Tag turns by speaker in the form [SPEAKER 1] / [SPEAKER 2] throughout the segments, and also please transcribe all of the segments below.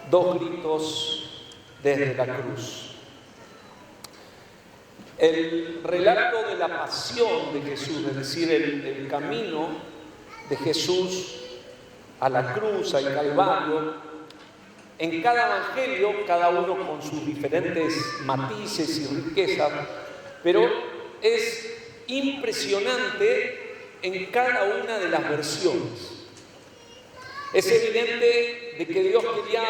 [SPEAKER 1] Dos gritos desde la cruz. El relato de la pasión de Jesús, es decir, el camino de Jesús a la cruz, al Calvario, en cada evangelio, cada uno con sus diferentes matices y riquezas, pero es impresionante en cada una de las versiones. Es evidente de que Dios quería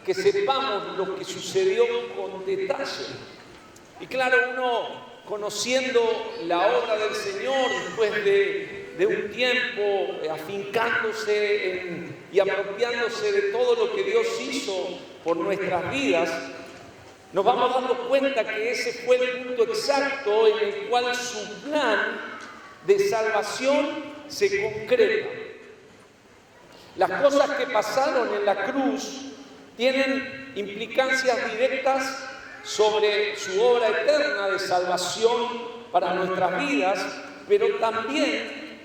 [SPEAKER 1] que sepamos lo que sucedió con detalle. Y claro, uno conociendo la obra del Señor después de un tiempo afincándose y apropiándose de todo lo que Dios hizo por nuestras vidas, nos vamos dando cuenta que ese fue el punto exacto en el cual su plan de salvación se concreta. Las cosas que pasaron en la cruz tienen implicancias directas sobre su obra eterna de salvación para nuestras vidas, pero también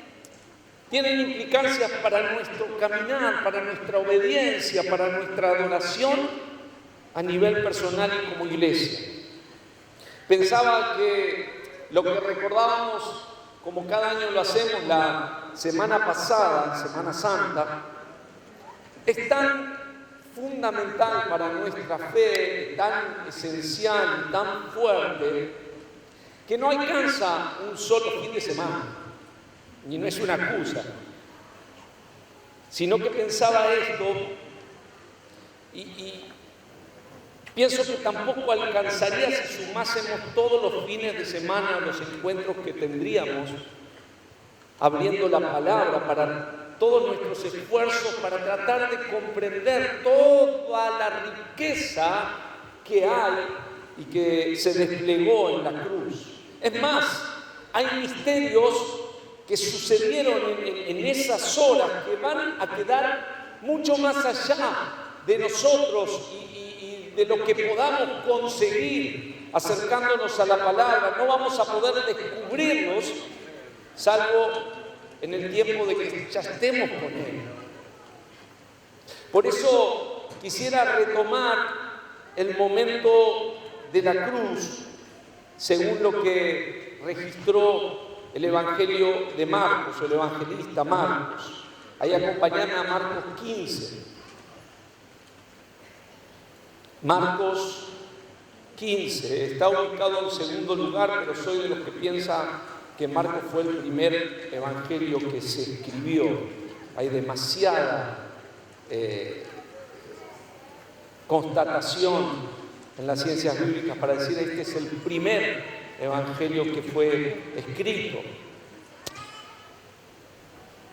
[SPEAKER 1] tienen implicancias para nuestro caminar, para nuestra obediencia, para nuestra adoración a nivel personal y como iglesia. Pensaba que lo que recordábamos, como cada año lo hacemos, la semana pasada, Semana Santa, es tan fundamental para nuestra fe, tan esencial y tan fuerte, que no alcanza un solo fin de semana, y no es una excusa, sino que pensaba esto y pienso que tampoco alcanzaría si sumásemos todos los fines de semana los encuentros que tendríamos abriendo la palabra para todos nuestros esfuerzos para tratar de comprender toda la riqueza que hay y que se desplegó en la cruz. Es más, hay misterios que sucedieron en esas horas que van a quedar mucho más allá de nosotros y de lo que podamos conseguir acercándonos a la palabra. No vamos a poder descubrirlos salvo en el tiempo de que ya estemos con Él. Por eso quisiera retomar el momento de la cruz, según lo que registró el Evangelio de Marcos, o el evangelista Marcos. Ahí acompañame a Marcos 15. Marcos 15, está ubicado en segundo lugar, pero soy de los que piensan que Marcos fue el primer evangelio que se escribió. Hay demasiada constatación en las ciencias bíblicas para decir que este es el primer evangelio que fue escrito.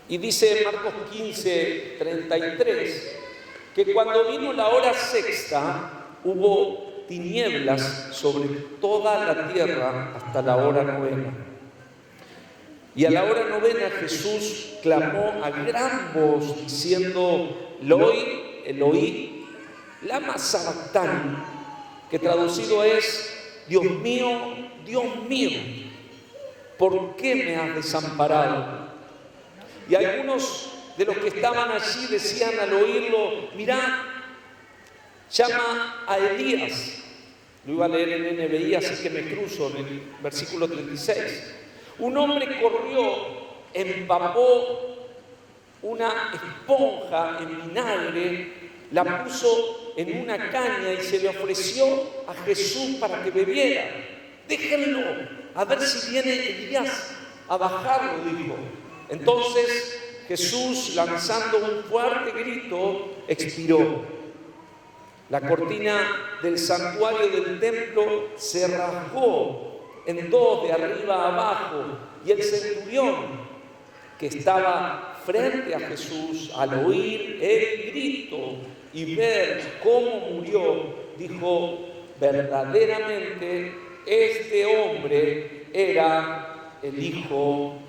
[SPEAKER 1] Y dice Marcos 15, 33, que cuando vino la hora sexta, hubo tinieblas sobre toda la tierra hasta la hora novena. Y a la hora novena Jesús clamó a gran voz diciendo: Eloi, Eloi, lama sabactani, que traducido es: Dios mío, ¿por qué me has desamparado? Y algunos de los que estaban allí decían al oírlo: mirad, llama a Elías. Lo iba a leer en NBI, así que me cruzo en el versículo 36. Un hombre corrió, empapó una esponja en vinagre, la puso en una caña y se le ofreció a Jesús para que bebiera. Déjenlo, a ver si viene Elías a bajarlo, dijo. Entonces Jesús, lanzando un fuerte grito, expiró. La cortina del santuario del templo se rasgó en dos, de arriba a abajo, y el centurión que estaba frente a Jesús, al oír el grito y ver cómo murió, dijo: verdaderamente este hombre era el Hijo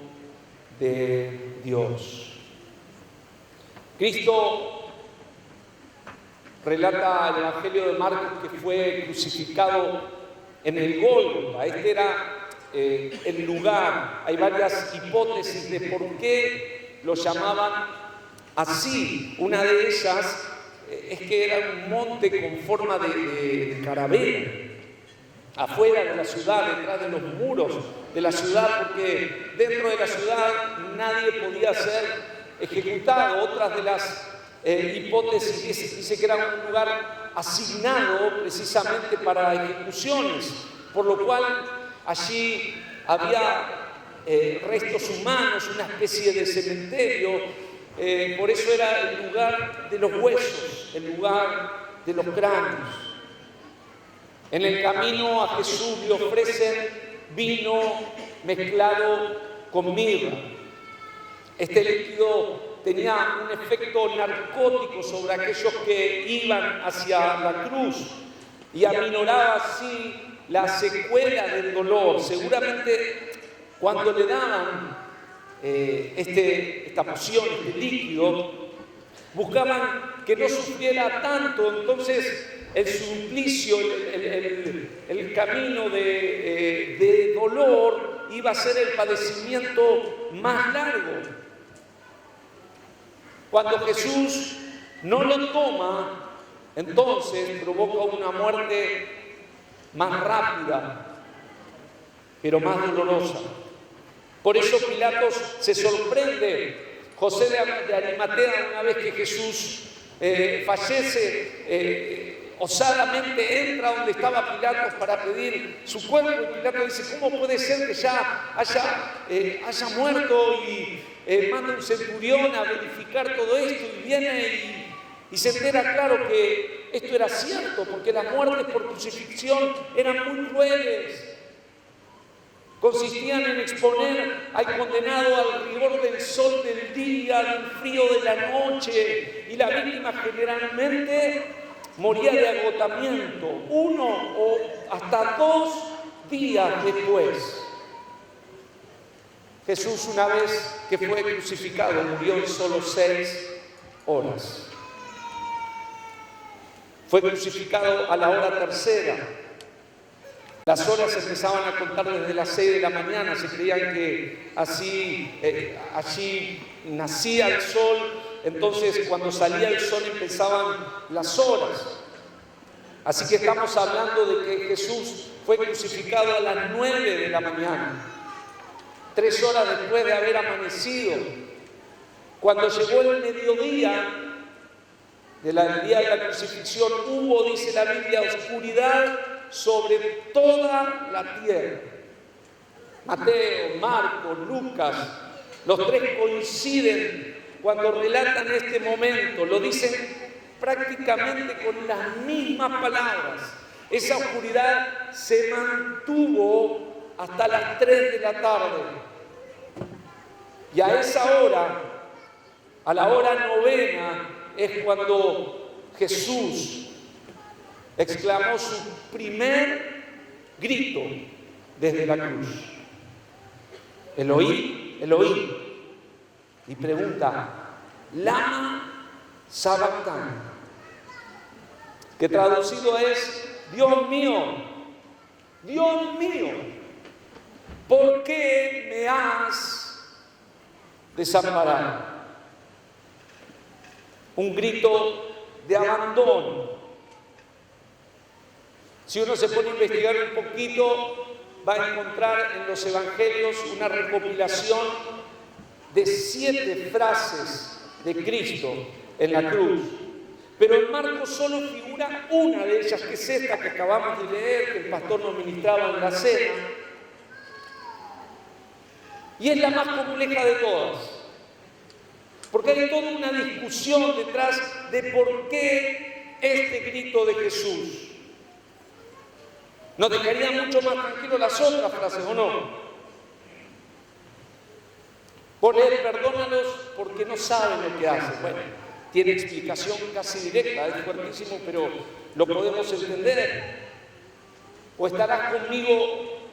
[SPEAKER 1] de Dios. Cristo relata el Evangelio de Marcos que fue crucificado en el Gólgota. Este era el lugar. Hay varias hipótesis de por qué lo llamaban así. Una de ellas es que era un monte con forma de caravela, afuera de la ciudad, detrás de los muros de la ciudad, porque dentro de la ciudad nadie podía ser ejecutado. Otras de las hipótesis dice que era un lugar asignado precisamente para ejecuciones, por lo cual allí había restos humanos, una especie de cementerio. Por eso era el lugar de los huesos, el lugar de los cráneos. En el camino a Jesús le ofrecen vino mezclado con mirra. Este líquido tenía un efecto narcótico sobre aquellos que iban hacia la cruz y aminoraba así la secuela del dolor. Seguramente cuando le daban esta poción, este líquido, buscaban que no sufriera tanto. Entonces el suplicio, el camino de dolor iba a ser el padecimiento más largo. Cuando Jesús no lo toma, entonces provoca una muerte más rápida, pero más dolorosa. Por eso Pilatos se sorprende. José de Arimatea, una vez que Jesús fallece, osadamente entra donde estaba Pilatos para pedir su cuerpo. Y Pilatos dice: ¿cómo puede ser que ya haya muerto? Y manda un centurión a verificar todo esto, y viene y se entera, claro, que esto era cierto, porque las muertes por crucifixión eran muy crueles. Consistían en exponer al condenado al rigor del sol del día, del frío de la noche, y la víctima generalmente moría de agotamiento, 1 o hasta 2 días después. Jesús, una vez que fue crucificado, murió en solo 6 horas. Fue crucificado a la hora tercera. Las horas se empezaban a contar desde las 6 de la mañana. Se creían que allí nacía el sol. Entonces, cuando salía el sol empezaban las horas. Así que estamos hablando de que Jesús fue crucificado a las 9 de la mañana, 3 horas después de haber amanecido. Cuando llegó el mediodía del día de la crucifixión, hubo, dice la Biblia, oscuridad sobre toda la tierra. Mateo, Marcos, Lucas, los 3 coinciden cuando relatan este momento. Lo dicen prácticamente con las mismas palabras. Esa oscuridad se mantuvo hasta las 3 de la tarde. Y a esa hora, a la hora novena, es cuando Jesús exclamó su primer grito desde la cruz: Eloí, Eloí. Y pregunta: Lama sabactani, que traducido es: Dios mío, ¿por qué me has desamparado? Un grito de abandono. Si uno se pone a investigar un poquito, va a encontrar en los evangelios una recopilación de 7 frases de Cristo en la cruz. Pero en Marcos solo figura una de ellas, que es esta que acabamos de leer, que el pastor nos ministraba en la cena. Y es la más compleja de todas, porque hay toda una discusión detrás de por qué este grito de Jesús. ¿Nos dejaría mucho más tranquilos las otras frases o no? Por él, perdónalos porque no saben lo que hacen. Bueno, tiene explicación casi directa, es fuertísimo, pero lo podemos entender. O estarás conmigo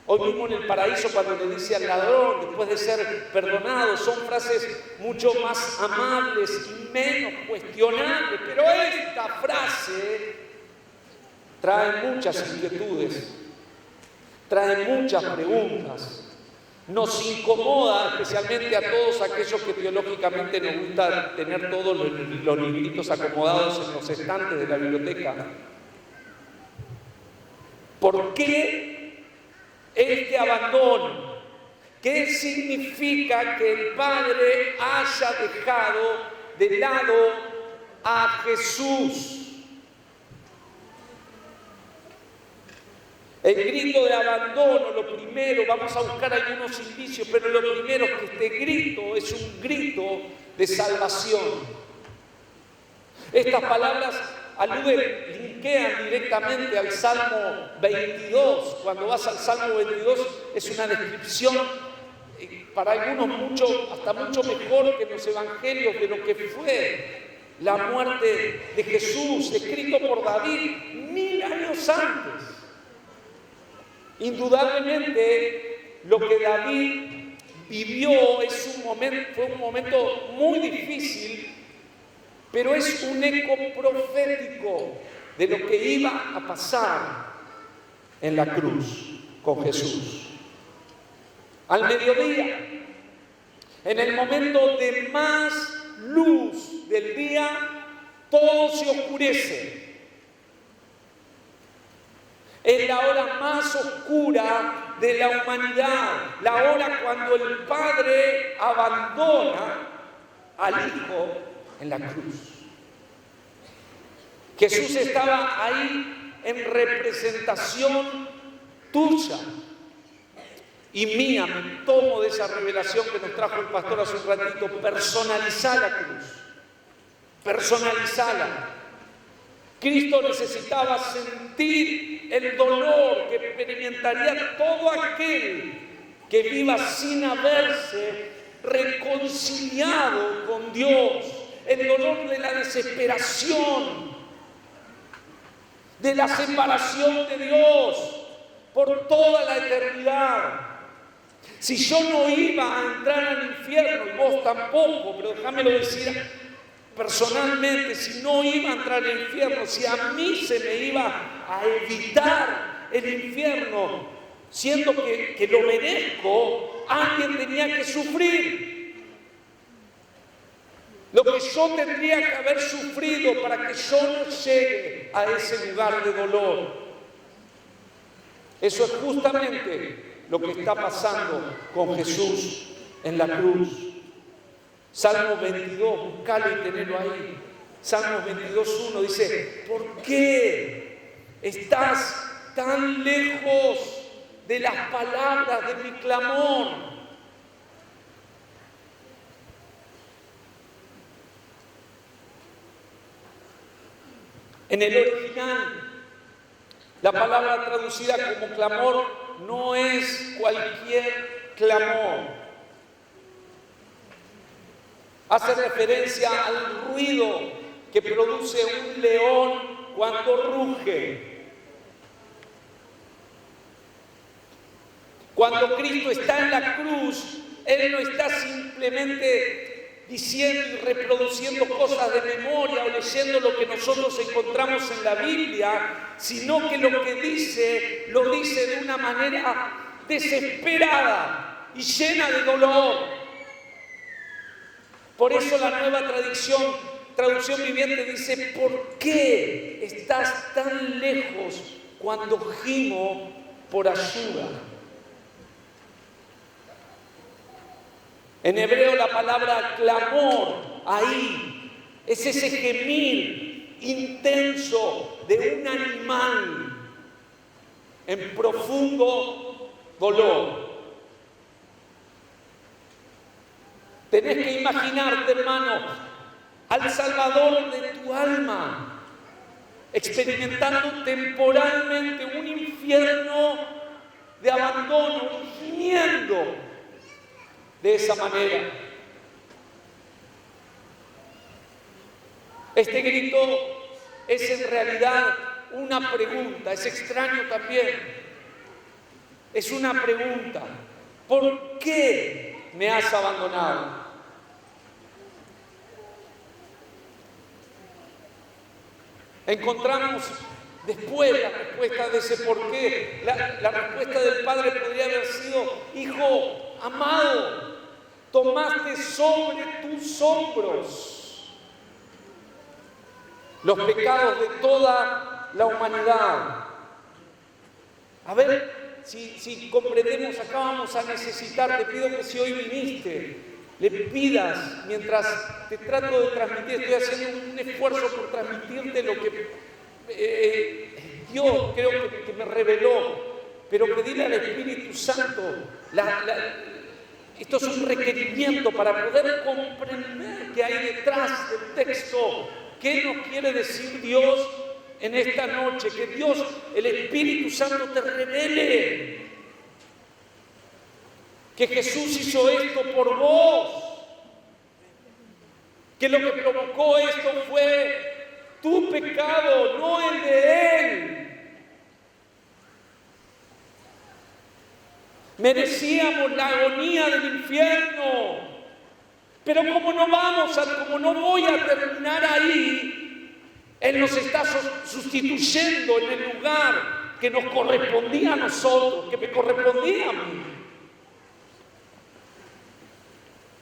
[SPEAKER 1] hoy mismo en el paraíso, cuando le dice al ladrón, después de ser perdonado. Son frases mucho más amables y menos cuestionables, pero esta frase trae muchas inquietudes, trae muchas preguntas. nos incomoda, especialmente a todos aquellos que teológicamente nos gusta tener todos los libritos acomodados en los estantes de la biblioteca. ¿Por qué este abandono? ¿Qué significa que el Padre haya dejado de lado a Jesús? El grito de abandono, lo primero, vamos a buscar algunos indicios, pero lo primero es que este grito es un grito de salvación. Estas palabras linkean directamente al Salmo 22. Cuando vas al Salmo 22 es una descripción, para algunos hasta mucho mejor que en los evangelios, de lo que fue la muerte de Jesús, escrito por David 1000 años antes. Indudablemente, lo que David vivió fue un momento muy difícil, pero es un eco profético de lo que iba a pasar en la cruz con Jesús. Al mediodía, en el momento de más luz del día, todo se oscurece. Es la hora más oscura de la humanidad, la hora cuando el Padre abandona al Hijo en la cruz. Jesús estaba ahí en representación tuya y mía. Me tomo de esa revelación que nos trajo el pastor hace un ratito. Personalizar la cruz, personalizarla. Cristo necesitaba sentir el dolor que experimentaría todo aquel que viva sin haberse reconciliado con Dios, el dolor de la desesperación, de la separación de Dios por toda la eternidad. Si yo no iba a entrar al infierno, y vos tampoco, pero déjamelo decir personalmente, si no iba a entrar al infierno, si a mí se me iba a evitar el infierno, siendo que lo merezco, alguien tenía que sufrir lo que yo tendría que haber sufrido para que yo no llegue a ese lugar de dolor. Eso es justamente lo que está pasando con Jesús en la cruz. Salmo 22, buscalo y tenelo ahí. Salmo 22:1 dice: ¿por qué estás tan lejos de las palabras de mi clamor? En el original, la palabra traducida como clamor no es cualquier clamor. Hace referencia al ruido que produce un león cuando ruge. Cuando Cristo está en la cruz, Él no está simplemente diciendo y reproduciendo cosas de memoria o leyendo lo que nosotros encontramos en la Biblia, sino que lo que dice, lo dice de una manera desesperada y llena de dolor. Por eso la Nueva Traducción Viviente dice: ¿por qué estás tan lejos cuando gimo por ayuda? En hebreo la palabra clamor ahí es ese gemir intenso de un animal en profundo dolor. Tenés que imaginarte, hermano, al Salvador de tu alma experimentando temporalmente un infierno de abandono, gimiendo de esa manera. Este grito es en realidad una pregunta, es extraño también. Es una pregunta: ¿por qué me has abandonado? Encontramos después la respuesta de ese por qué. La respuesta del padre podría haber sido: hijo, amado, tomaste sobre tus hombros los pecados de toda la humanidad. A ver, si comprendemos, acá vamos a necesitar, te pido que si hoy viniste, le pidas, mientras te trato de transmitir, estoy haciendo un esfuerzo por transmitirte lo que Dios creo que me reveló, pero pedirle al Espíritu Santo, esto es un requerimiento para poder comprender qué hay detrás del texto, qué nos quiere decir Dios en esta noche, que Dios, el Espíritu Santo te revele que Jesús hizo esto por vos, que lo que provocó esto fue tu pecado, no el de Él. Merecíamos la agonía del infierno, pero como no voy a terminar ahí, Él nos está sustituyendo en el lugar que nos correspondía a nosotros, que me correspondía a mí.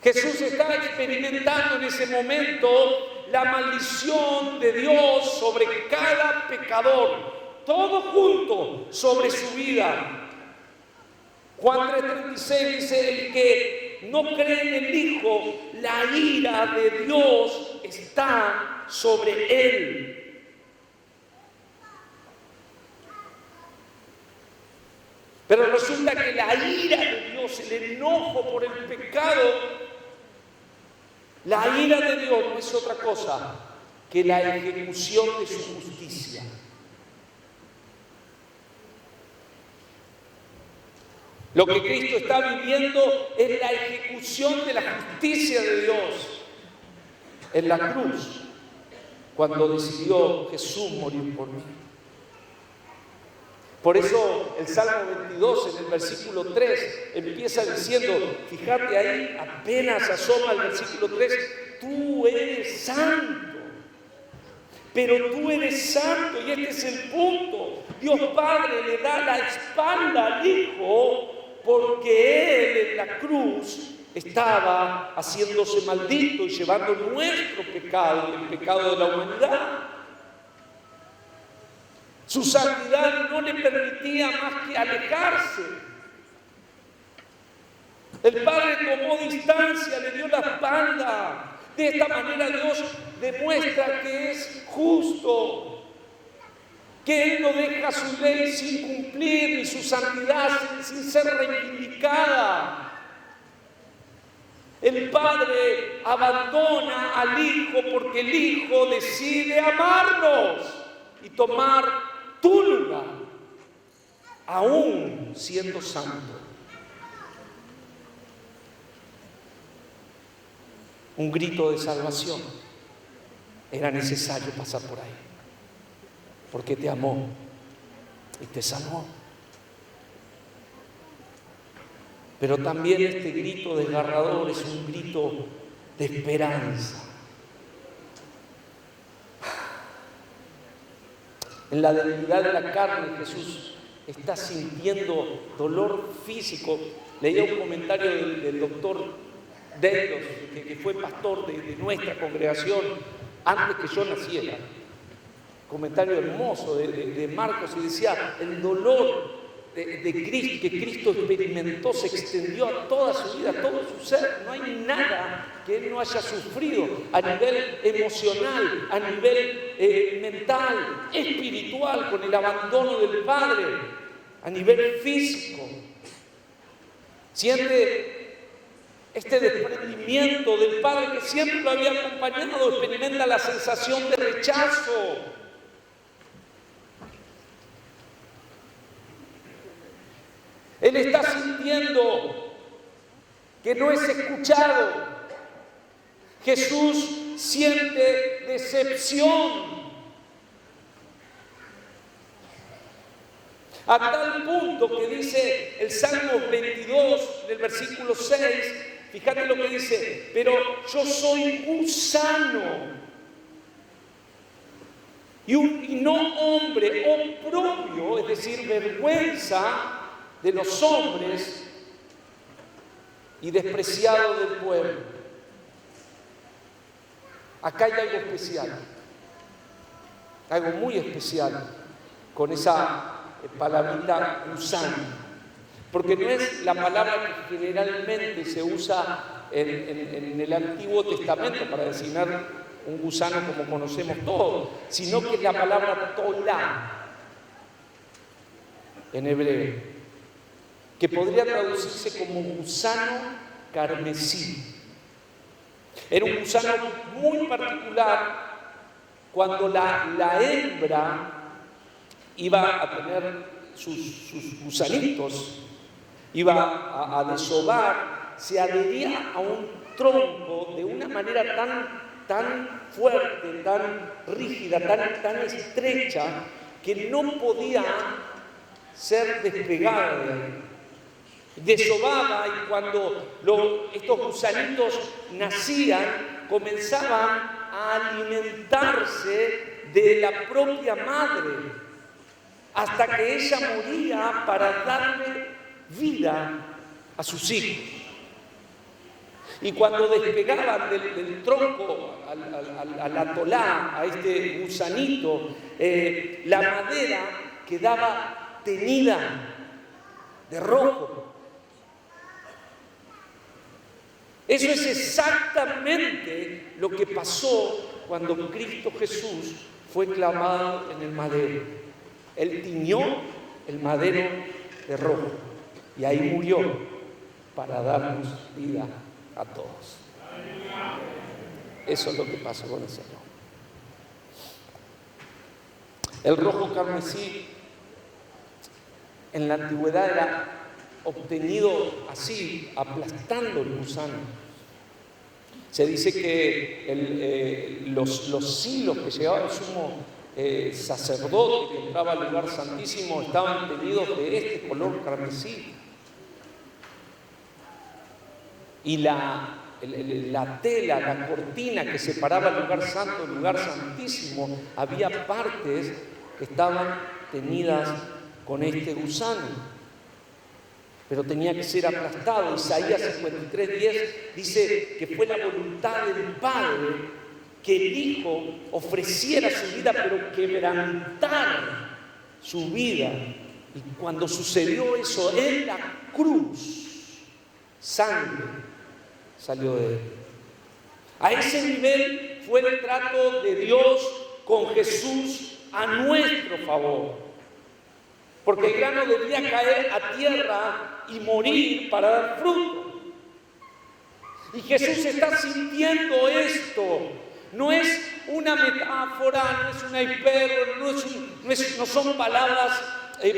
[SPEAKER 1] Jesús estaba experimentando en ese momento la maldición de Dios sobre cada pecador, todo junto sobre su vida. Juan 3:36 dice: el que no cree en el Hijo, la ira de Dios está sobre él. Pero resulta que la ira de Dios, el enojo por el pecado, la ira de Dios no es otra cosa que la ejecución de su justicia. Lo que Cristo está viviendo es la ejecución de la justicia de Dios en la cruz, cuando decidió Jesús morir por mí. Por eso el Salmo 22 en el versículo 3 empieza diciendo, fíjate ahí, apenas asoma el versículo 3, tú eres santo, pero tú eres santo, y este es el punto. Dios Padre le da la espalda al Hijo porque Él en la cruz estaba haciéndose maldito y llevando nuestro pecado, el pecado de la humanidad. Su santidad no le permitía más que alejarse. El Padre tomó distancia, le dio la espalda. De esta manera Dios demuestra que es justo, que Él no deja su ley sin cumplir, ni su santidad sin ser reivindicada. El Padre abandona al Hijo porque el Hijo decide amarnos y tomar tu lugar, aún siendo santo. Un grito de salvación. Era necesario pasar por ahí, porque te amó y te salvó. Pero también este grito desgarrador es un grito de esperanza. En la debilidad de la carne, Jesús está sintiendo dolor físico. Leía un comentario del doctor Delos, que fue pastor de nuestra congregación antes que yo naciera. Comentario hermoso de Marcos, y decía: el dolor de Cristo, que Cristo experimentó, se extendió a toda su vida, a todo su ser. No hay nada que Él no haya sufrido a nivel emocional, a nivel mental, espiritual, con el abandono del Padre, a nivel físico. Siente este desprendimiento del Padre que siempre lo había acompañado, experimenta la sensación de rechazo. Él está sintiendo que no es escuchado. Jesús siente decepción. A tal punto que dice el Salmo 22, del versículo 6, fíjate lo que dice: pero yo soy gusano y no hombre, oprobio, es decir, vergüenza de los hombres, y despreciado del pueblo. Acá hay algo especial, algo muy especial con esa palabrita gusano, porque no es la palabra que generalmente se usa en el Antiguo Testamento para designar un gusano como conocemos todos, sino que es la palabra tolá en hebreo, que podría traducirse como gusano carmesí. Era un gusano muy particular. Cuando la hembra iba a tener sus gusanitos, iba a desovar, se adhería a un tronco de una manera tan fuerte, tan rígida, tan estrecha, que no podía ser despegada de ahí. Desobaba, y cuando estos gusanitos nacían, comenzaban a alimentarse de la propia madre, hasta que ella moría para darle vida a sus hijos. Y cuando despegaban del tronco al atolá, a este gusanito, la madera quedaba teñida de rojo. Eso es exactamente lo que pasó cuando Cristo Jesús fue clavado en el madero. Él tiñó el madero de rojo y ahí murió para darnos vida a todos. Eso es lo que pasó con el Señor. El rojo carmesí en la antigüedad era obtenido así, aplastando el gusano. Se dice que los hilos que llevaba el sumo sacerdote que entraba al lugar santísimo estaban teñidos de este color carmesí. Y la tela, la cortina que separaba el lugar santo del lugar santísimo, había partes que estaban teñidas con este gusano. Pero tenía que ser aplastado. Isaías 53:10 dice que fue la voluntad del Padre que el Hijo ofreciera su vida, pero quebrantara su vida. Y cuando sucedió eso en la cruz, sangre salió de él. A ese nivel fue el trato de Dios con Jesús a nuestro favor. Porque el grano debía caer a tierra y morir para dar fruto. Y Jesús está sintiendo esto. No es una metáfora, no es una hipérbole, no son palabras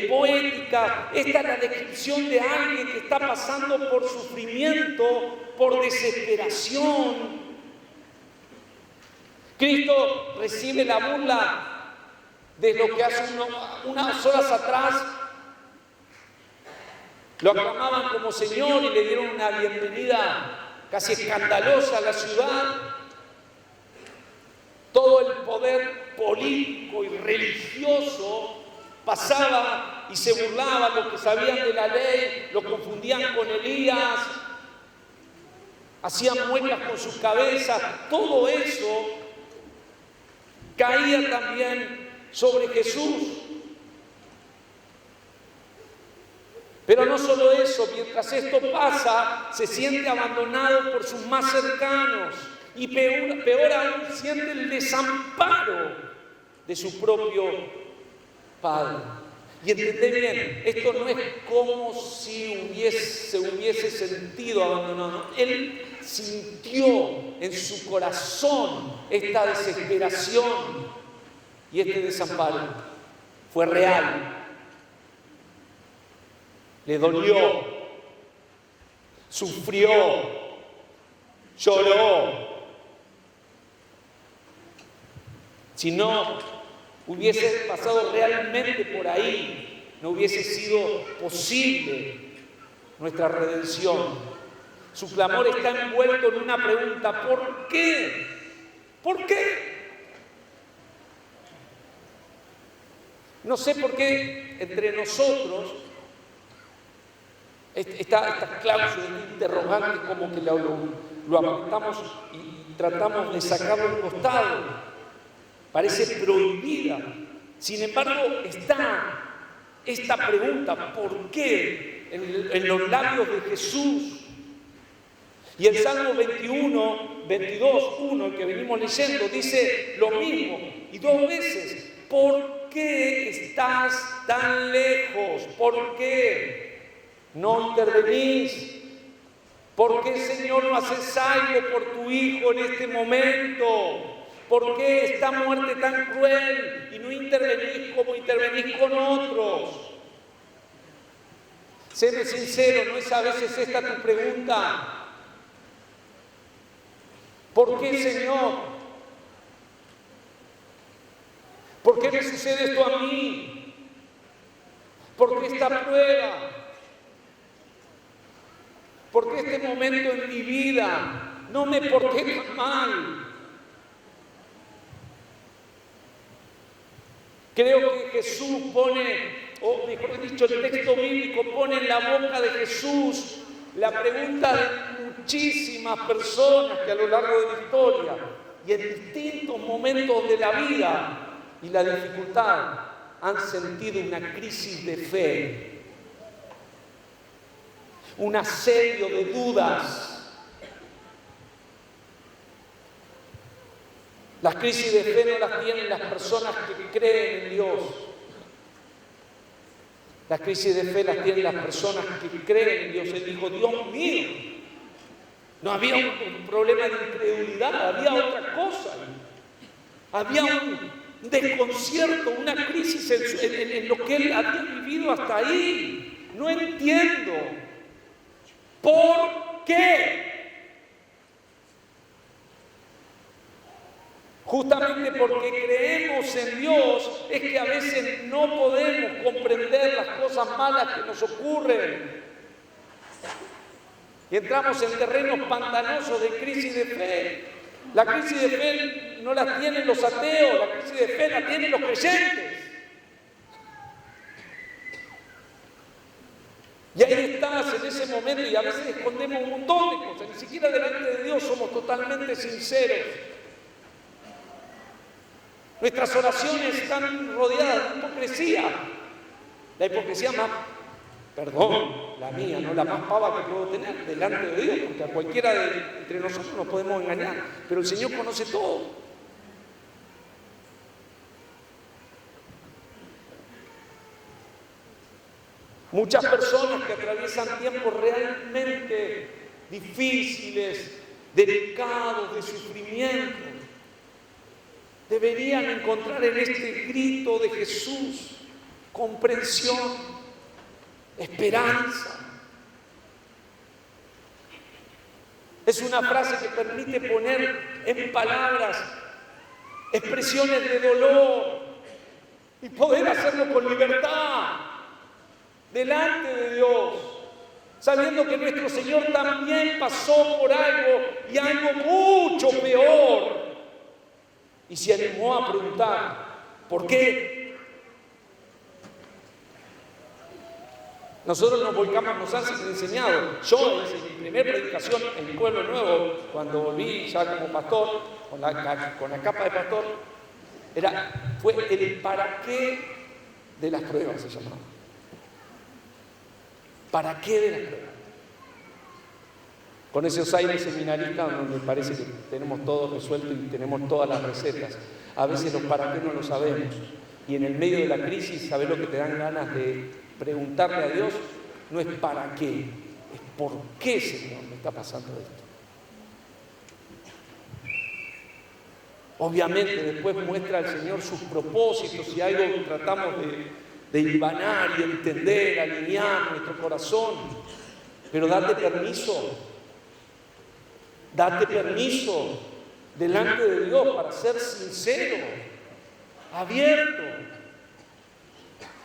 [SPEAKER 1] poéticas. Esta es la descripción de alguien que está pasando por sufrimiento, por desesperación. Cristo recibe la burla de lo que hace unas horas atrás lo aclamaban como Señor y le dieron una bienvenida casi escandalosa a la ciudad. Todo el poder político y religioso pasaba y se burlaba los que sabían de la ley, lo confundían con Elías, hacían muecas con sus cabezas. Todo eso caía también sobre Jesús. Pero no solo eso, mientras esto pasa, se siente abandonado por sus más cercanos y peor aún, siente el desamparo de su propio Padre. Y entendé bien, esto no es como si se hubiese sentido abandonado. Él sintió en su corazón esta desesperación y este desamparo. Fue real. Le dolió, sufrió, lloró. Si no hubiese pasado realmente por ahí, no hubiese sido posible nuestra redención. Su clamor está envuelto en una pregunta: ¿por qué? ¿Por qué? No sé por qué entre nosotros esta cláusula, este interrogante, como que lo apretamos y tratamos de sacarlo al costado. Parece prohibida. Sin embargo, está esta pregunta, ¿por qué? En los labios de Jesús. Y el Salmo 22, el que venimos leyendo, dice lo mismo, y 2 veces. ¿Por qué estás tan lejos? ¿Por qué no intervenís? ¿Por qué, Señor, no haces algo por tu Hijo en este momento? ¿Por qué esta muerte tan cruel y no intervenís como intervenís con otros? Séme sincero, ¿no es a veces esta tu pregunta? ¿Por qué, Señor? ¿Por qué me sucede esto a mí? ¿Por qué esta prueba? ¿Por qué este momento en mi vida no me porté tan mal? Creo que Jesús pone, o mejor dicho, el texto bíblico pone en la boca de Jesús la pregunta de muchísimas personas que a lo largo de la historia y en distintos momentos de la vida y la dificultad han sentido una crisis de fe, un asedio de dudas. Las crisis de fe no las tienen las personas que creen en Dios. Las crisis de fe las tienen las personas que creen en Dios. Él dijo, Dios mío, no había un problema de incredulidad, había otra cosa. Había un desconcierto, una crisis en lo que él había vivido hasta ahí. No entiendo. ¿Por qué? Justamente porque creemos en Dios es que a veces no podemos comprender las cosas malas que nos ocurren. Y entramos en terrenos pantanosos de crisis de fe. La crisis de fe no la tienen los ateos, la crisis de fe la tienen los creyentes. Y ahí estás en ese momento y a veces escondemos un montón de cosas. Ni siquiera delante de Dios somos totalmente sinceros. Nuestras oraciones están rodeadas de hipocresía. La hipocresía más, perdón, la mía, no la más pava que puedo tener delante de Dios, porque a cualquiera entre nosotros nos podemos engañar, pero el Señor conoce todo. Muchas personas que atraviesan tiempos realmente difíciles, delicados, de sufrimiento, deberían encontrar en este grito de Jesús comprensión, esperanza. Es una frase que permite poner en palabras expresiones de dolor y poder hacerlo con libertad delante de Dios, sabiendo que nuestro Señor también pasó por algo y algo mucho peor. Y se animó a preguntar, ¿por qué? Nosotros nos volcamos, nos han enseñado. Yo, en mi primera predicación en el Pueblo Nuevo, cuando volví ya como pastor, con la capa de pastor, fue el para qué de las pruebas, se llamaba. ¿Para qué de las pruebas? Con esos aires seminaristas donde parece que tenemos todo resuelto y tenemos todas las recetas. A veces los para qué no lo sabemos. Y en el medio de la crisis, ¿sabes lo que te dan ganas de preguntarle a Dios? No es para qué, es por qué, Señor, me está pasando esto. Obviamente después muestra al Señor sus propósitos y algo que tratamos de hilvanar y entender, alinear nuestro corazón. Pero date permiso delante de Dios para ser sincero, abierto.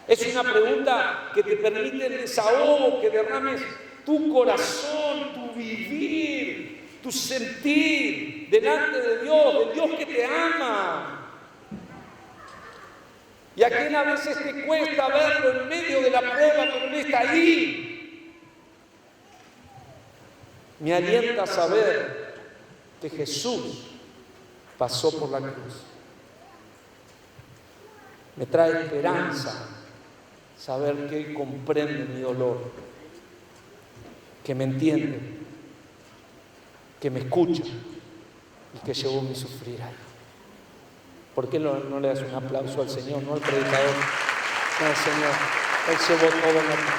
[SPEAKER 1] Es una pregunta que te permite el desahogo, que derrames tu corazón, tu vivir, tu sentir delante de Dios, del Dios que te ama. Y a quien a veces te cuesta verlo en medio de la prueba, pero Él está ahí. Me alienta saber que Jesús pasó por la cruz. Me trae esperanza saber que Él comprende mi dolor, que me entiende, que me escucha y que llevó mi sufrir ahí. ¿Por qué no le das un aplauso al Señor, no al predicador? No al Señor. Él llevó todo en la cruz.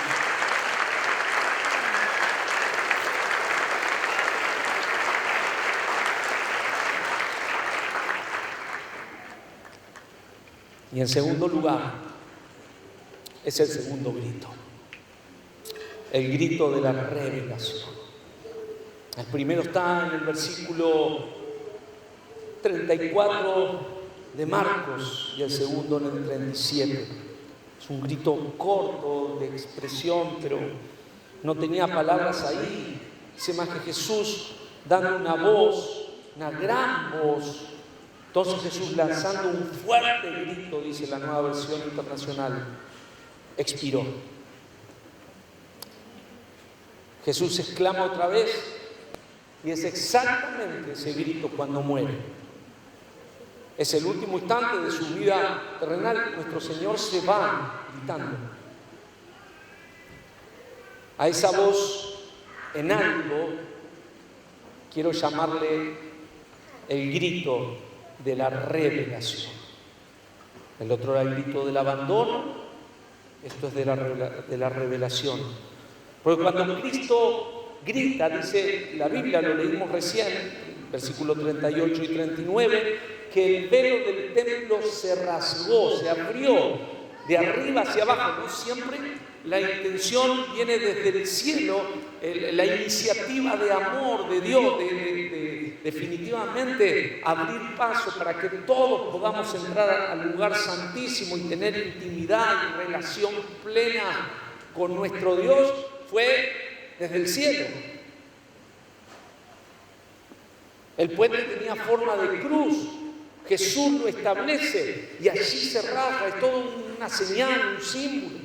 [SPEAKER 1] Y en segundo lugar, es el segundo grito. El grito de la revelación. El primero está en el versículo 34 de Marcos y el segundo en el 37. Es un grito corto de expresión, pero no tenía palabras ahí. Dice más que Jesús dando una voz, una gran voz. Entonces Jesús, lanzando un fuerte grito, dice la Nueva Versión Internacional, expiró. Jesús exclama otra vez y es exactamente ese grito cuando muere. Es el último instante de su vida terrenal. Nuestro Señor se va gritando. A esa voz en alto quiero llamarle el grito de la revelación. El otro era el grito del abandono, esto es de la revelación. Porque cuando Cristo grita, dice la Biblia, lo leímos recién, versículos 38 y 39, que el velo del templo se rasgó, se abrió de arriba hacia abajo. No siempre la intención viene desde el cielo, la iniciativa de amor de Dios, de definitivamente abrir paso para que todos podamos entrar al lugar santísimo y tener intimidad y relación plena con nuestro Dios, fue desde el cielo. El puente tenía forma de cruz. Jesús lo establece y allí se rasga, es todo una señal, un símbolo.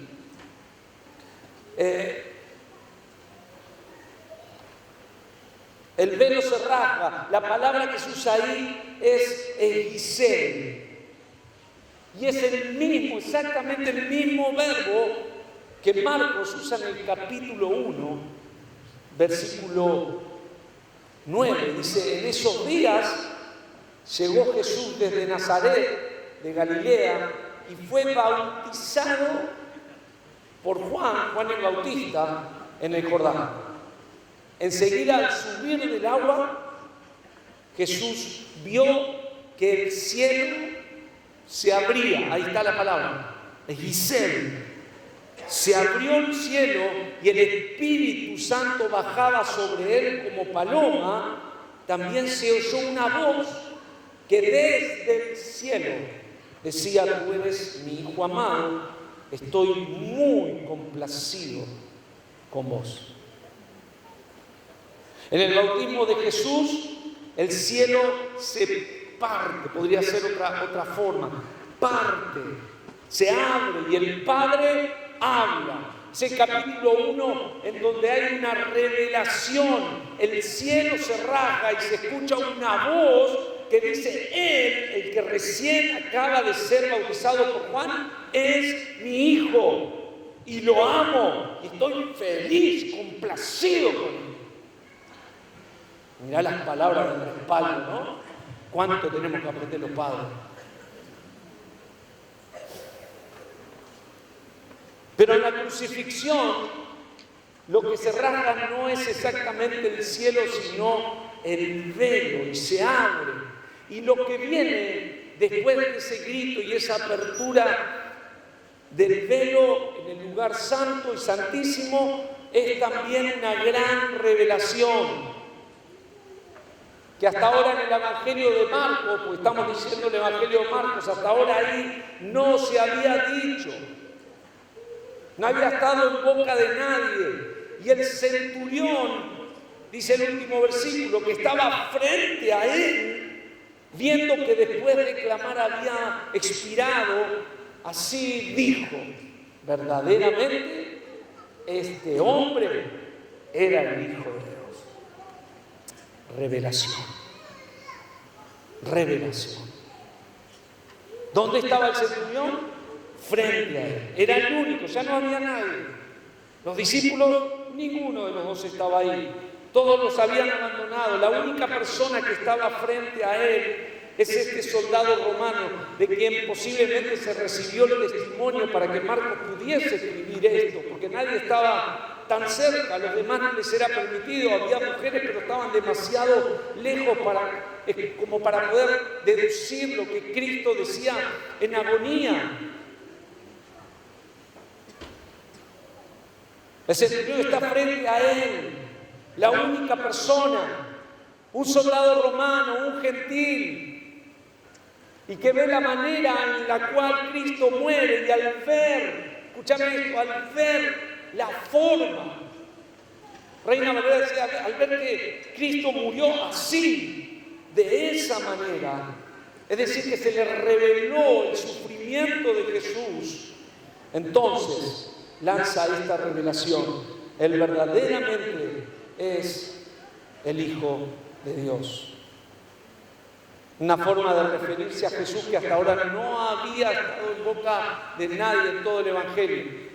[SPEAKER 1] El velo se rasga. La palabra que se usa ahí es egisel. Y es el mismo, exactamente el mismo verbo que Marcos usa en el capítulo 1, versículo 9. Dice, en esos días llegó Jesús desde Nazaret, de Galilea, y fue bautizado por Juan el Bautista, en el Jordán. Enseguida, al subir del agua, Jesús vio que el cielo se abría. Ahí está la palabra, Egisel. Se abrió el cielo y el Espíritu Santo bajaba sobre él como paloma. También se oyó una voz que desde el cielo decía: tú eres mi Hijo amado, estoy muy complacido con vos. En el bautismo de Jesús, el cielo se parte, podría ser otra forma, parte, se abre y el Padre habla. Es el capítulo 1 en donde hay una revelación, el cielo se rasga y se escucha una voz que dice: Él, el que recién acaba de ser bautizado por Juan, es mi Hijo y lo amo y estoy feliz, complacido con él. Mirá las palabras del respaldo, ¿no? ¿Cuánto tenemos que aprender los padres? Pero en la crucifixión, lo que se rasga no es exactamente el cielo, sino el velo, y se abre. Y lo que viene después de ese grito y esa apertura del velo en el lugar santo y santísimo es también una gran revelación. Que hasta ahora en el Evangelio de Marcos, porque estamos diciendo el Evangelio de Marcos, hasta ahora ahí no se había dicho. No había estado en boca de nadie. Y el centurión, dice el último versículo, que estaba frente a él, viendo que después de clamar había expirado, así dijo: verdaderamente este hombre era el Hijo de Dios. revelación. Revelación. ¿Dónde estaba el centurión? Frente a él. Era el único, ya no había nadie. Los discípulos, ninguno de los dos estaba ahí. Todos los habían abandonado. La única persona que estaba frente a él es este soldado romano, de quien posiblemente se recibió el testimonio para que Marcos pudiese escribir esto, porque nadie estaba tan cerca, a los demás no les era permitido, había mujeres pero estaban demasiado lejos como para poder deducir lo que Cristo decía en agonía. El centurión está frente a él, la única persona, un soldado romano, un gentil, y que ve la manera en la cual Cristo muere, y al ver, escúchame esto, al ver la forma, Reina Valera decía, al ver que Cristo murió así, de esa manera, es decir, que se le reveló el sufrimiento de Jesús, entonces lanza esta revelación: Él verdaderamente es el Hijo de Dios. Una forma de referirse a Jesús que hasta ahora no había estado en boca de nadie en todo el Evangelio.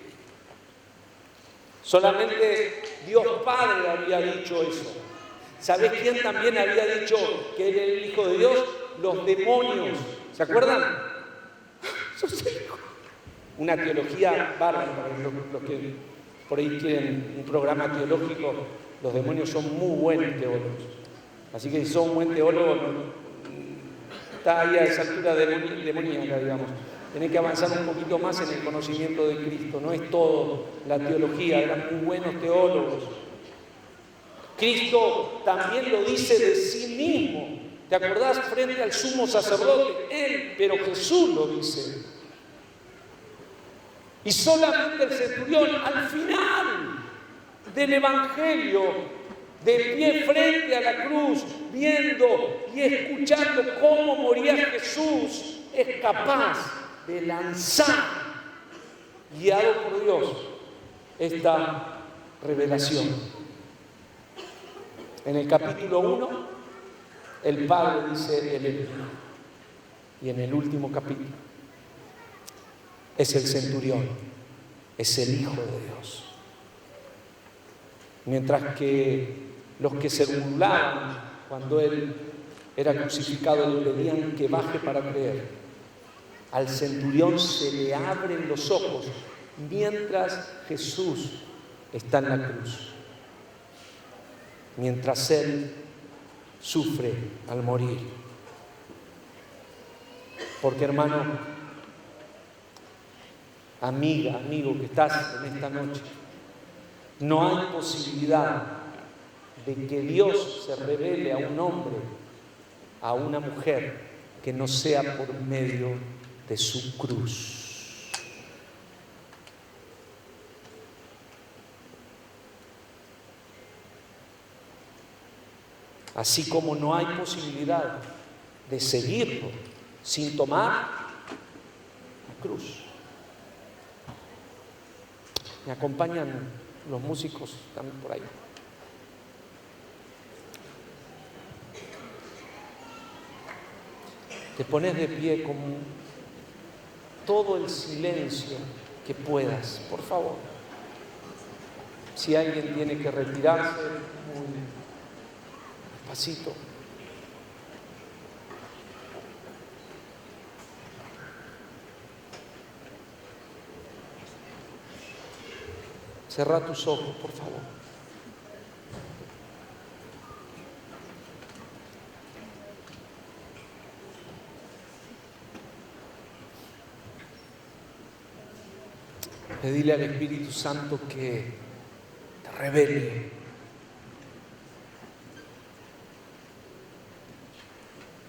[SPEAKER 1] Solamente Dios Padre había dicho eso. ¿Sabés quién también había dicho que Él era el Hijo de Dios? Los demonios. ¿Se acuerdan? Sos el Hijo. Una teología bárbara, los que por ahí tienen un programa teológico, los demonios son muy buenos teólogos. Así que si son un buen teólogo, está ahí a esa altura demoníaca, digamos. Tenés que avanzar un poquito más en el conocimiento de Cristo. No es todo la teología, eran muy buenos teólogos. Cristo también lo dice de sí mismo. ¿Te acordás? Frente al sumo sacerdote, Él, pero Jesús lo dice. Y solamente el centurión, al final del Evangelio, de pie frente a la cruz, viendo y escuchando cómo moría Jesús, es capaz de lanzar, guiado por Dios, esta revelación. En el capítulo 1, el Padre dice el Hijo. Y en el último capítulo, es el centurión, es el Hijo de Dios. Mientras que los que se burlaban cuando Él era crucificado le pedían que baje para creer, al centurión se le abren los ojos mientras Jesús está en la cruz, mientras Él sufre al morir. Porque, hermano, amiga, amigo que estás en esta noche, no hay posibilidad de que Dios se revele a un hombre, a una mujer, que no sea por medio de su cruz. Así como no hay posibilidad de seguirlo sin tomar la cruz. Me acompañan los músicos también por ahí. Te pones de pie con todo el silencio que puedas, por favor. Si alguien tiene que retirarse, muy despacito. Cerrá tus ojos, por favor. Pedile al Espíritu Santo que te revele.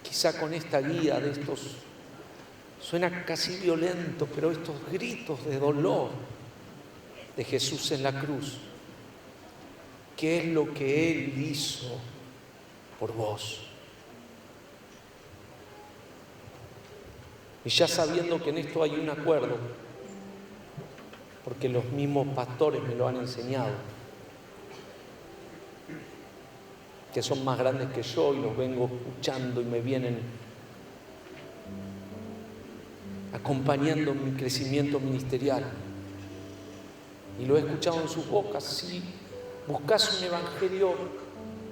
[SPEAKER 1] Quizá con esta guía de estos, suena casi violento, pero estos gritos de dolor de Jesús en la cruz, ¿qué es lo que Él hizo por vos? Y ya sabiendo que en esto hay un acuerdo, porque los mismos pastores me lo han enseñado, que son más grandes que yo y los vengo escuchando y me vienen acompañando en mi crecimiento ministerial. Y lo he escuchado en sus bocas. Si buscas un evangelio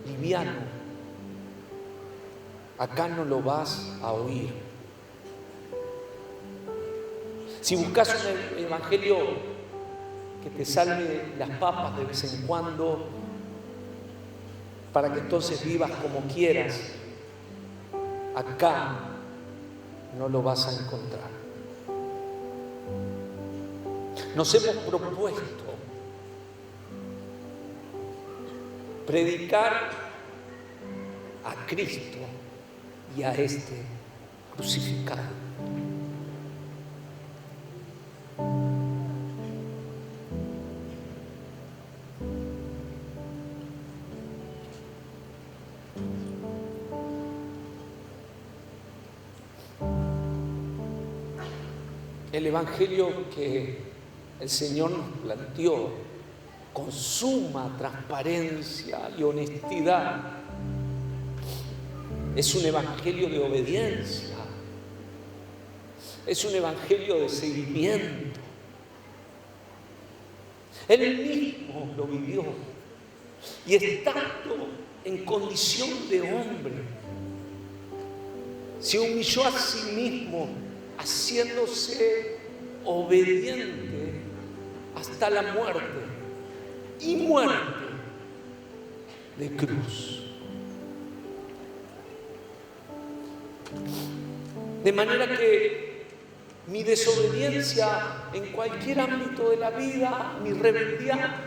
[SPEAKER 1] liviano, acá no lo vas a oír. Si buscas un evangelio que te salve las papas de vez en cuando, para que entonces vivas como quieras, acá no lo vas a encontrar. Nos hemos propuesto predicar a Cristo y a este crucificado. El evangelio que el Señor nos planteó con suma transparencia y honestidad es un evangelio de obediencia, es un evangelio de seguimiento. Él mismo lo vivió y estando en condición de hombre, se humilló a sí mismo, haciéndose obediente hasta la muerte, y muerte de cruz. De manera que mi desobediencia en cualquier ámbito de la vida, mi rebeldía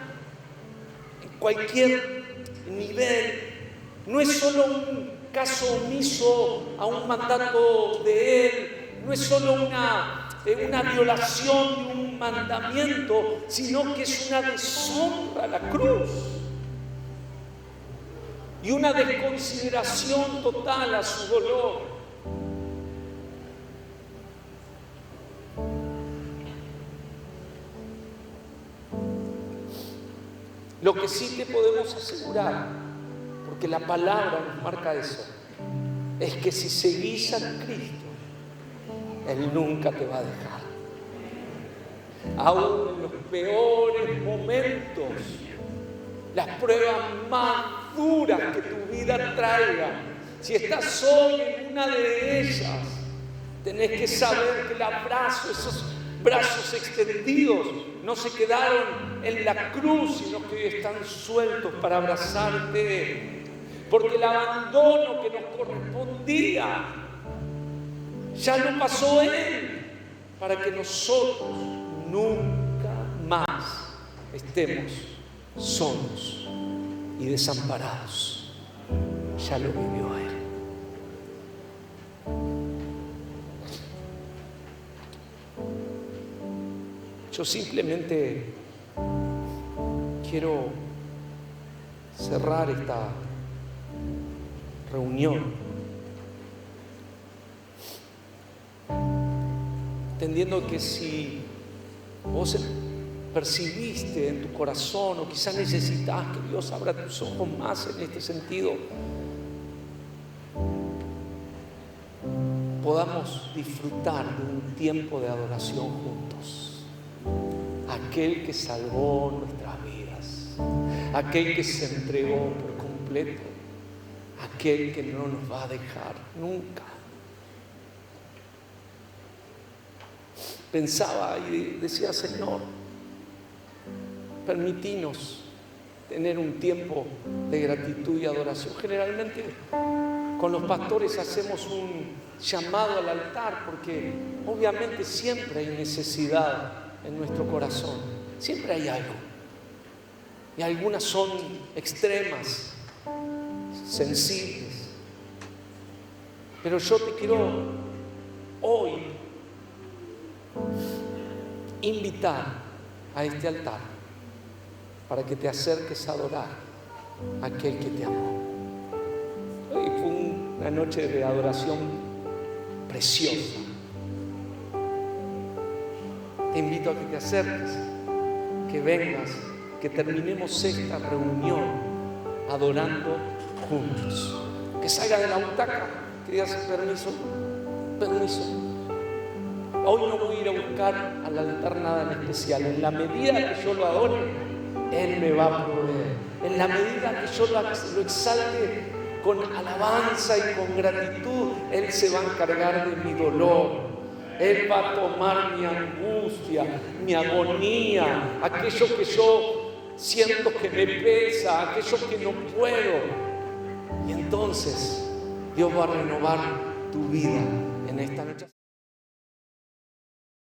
[SPEAKER 1] en cualquier nivel, no es solo un caso omiso a un mandato de Él, no es solo una violación de un mandamiento, sino que es una deshonra a la cruz y una desconsideración total a su dolor. Lo que sí te podemos asegurar, porque la palabra nos marca eso, es que si seguís a Cristo, Él nunca te va a dejar. Aún en los peores momentos, las pruebas más duras que tu vida traiga, si estás hoy en una de ellas, tenés que saber que el abrazo, esos brazos extendidos, no se quedaron en la cruz, sino que hoy están sueltos para abrazarte, porque el abandono que nos correspondía ya lo pasó Él, para que nosotros nunca más estemos solos y desamparados. Ya lo vivió Él. Yo simplemente quiero cerrar esta reunión entendiendo que si vos percibiste en tu corazón o quizás necesitas que Dios abra tus ojos más en este sentido, podamos disfrutar de un tiempo de adoración juntos. Aquel que salvó nuestras vidas, aquel que se entregó por completo, aquel que no nos va a dejar nunca. Pensaba y decía, Señor, permítinos tener un tiempo de gratitud y adoración. Generalmente con los pastores hacemos un llamado al altar porque obviamente siempre hay necesidad en nuestro corazón, siempre hay algo, y algunas son extremas, sensibles, pero yo te quiero hoy invitar a este altar para que te acerques a adorar a aquel que te amó. Hoy fue una noche de adoración preciosa. Te invito a que te acerques, que vengas, que terminemos esta reunión adorando juntos. Que salga de la butaca, que digas, permiso. Hoy no voy a ir a buscar al altar nada en especial. En la medida que yo lo adore, Él me va a proveer. En la medida que yo lo exalte con alabanza y con gratitud, Él se va a encargar de mi dolor. Él va a tomar mi angustia, mi agonía, aquello que yo siento que me pesa, aquello que no puedo. Y entonces Dios va a renovar tu vida en esta noche.